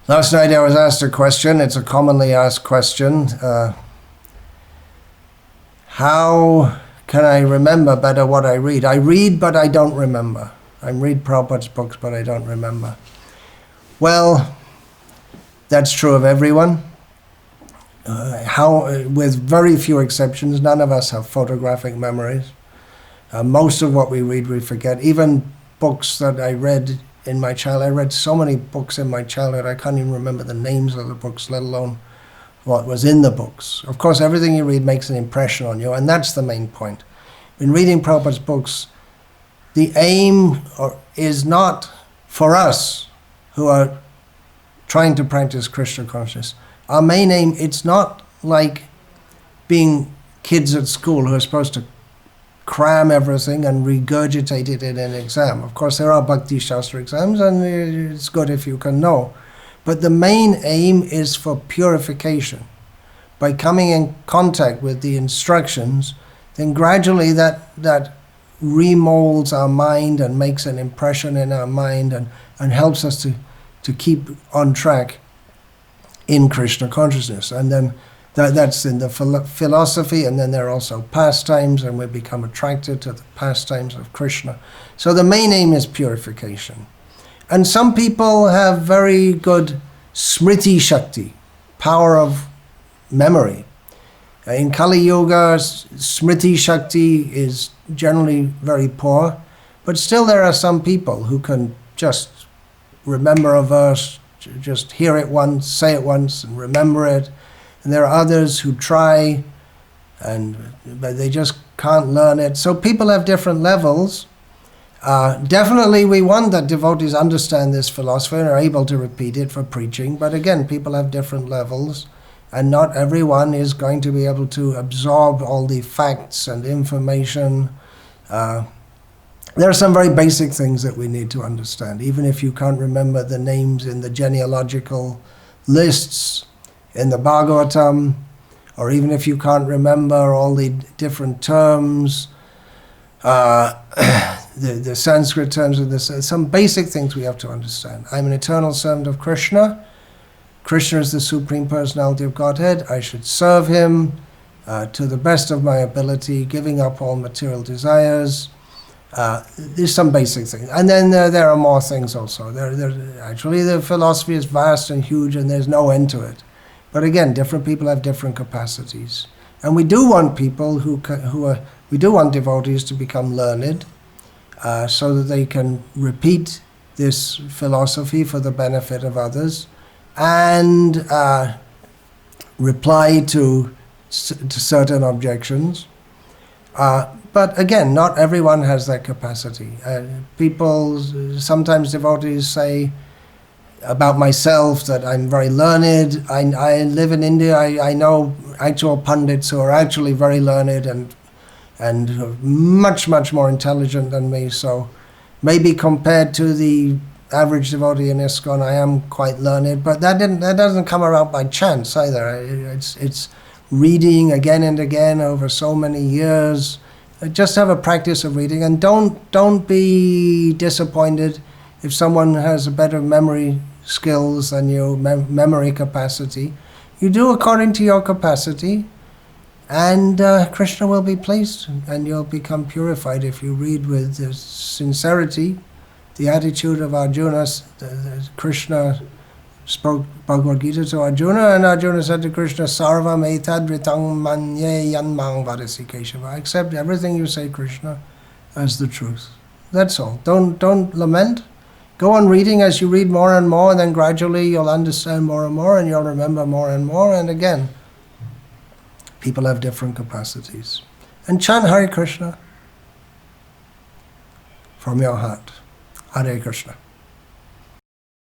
Last night I was asked a question. It's a commonly asked question. How can I remember better what I read? I read, but I don't remember. I read Prabhupada's books, but I don't remember. Well, that's true of everyone. With very few exceptions, none of us have photographic memories. Most of what we read, we forget. Even books that I read in my childhood. I read so many books in my childhood, I can't even remember the names of the books, let alone what was in the books. Of course, everything you read makes an impression on you, and that's the main point. In reading Prabhupada's books, the aim is not for us who are trying to practice Krishna consciousness. Our main aim, it's not like being kids at school who are supposed to cram everything and regurgitate it in an exam. Of course, there are Bhakti Shastra exams, and it's good if you can know. But the main aim is for purification. By coming in contact with the instructions, then gradually that remolds our mind and makes an impression in our mind and helps us to keep on track in Krishna consciousness. And then that's in the philosophy, and then there are also pastimes, and we become attracted to the pastimes of Krishna. So the main aim is purification. And some people have very good smriti shakti, power of memory. In Kali Yuga, smriti shakti is generally very poor, but still there are some people who can just remember a verse, just hear it once, say it once, and remember it. And there are others who try, but they just can't learn it. So people have different levels. Definitely we want that devotees understand this philosophy and are able to repeat it for preaching. But again, people have different levels, and not everyone is going to be able to absorb all the facts and information. There are some very basic things that we need to understand. Even if you can't remember the names in the genealogical lists in the Bhagavatam, or even if you can't remember all the different terms, the Sanskrit terms of this, some basic things we have to understand. I'm an eternal servant of Krishna. Krishna is the Supreme Personality of Godhead. I should serve him to the best of my ability, giving up all material desires. There's some basic things. And then there are more things also. Actually, the philosophy is vast and huge, and there's no end to it. But again, different people have different capacities. And we do want people we do want devotees to become learned, so that they can repeat this philosophy for the benefit of others, and reply to certain objections. But again, not everyone has that capacity. Sometimes devotees say about myself that I'm very learned. I live in India. I know actual pundits who are actually very learned and much, much more intelligent than me. So maybe compared to the average devotee in ISKCON, I am quite learned. But that doesn't come around by chance either. It's reading again and again over so many years. Just have a practice of reading, and don't be disappointed if someone has a better memory skills than you, memory capacity. You do according to your capacity, and Krishna will be pleased, and you'll become purified if you read with sincerity. The attitude of Arjuna, Krishna spoke Bhagavad Gita to Arjuna, and Arjuna said to Krishna, Sarvam etadritam manye yanmang vadasi Keshava. I accept everything you say, Krishna, as the truth. That's all. Don't lament. Go on reading. As you read more and more, and then gradually you'll understand more and more, and you'll remember more and more. And again, people have different capacities. And chant Hare Krishna from your heart. Hare Krishna.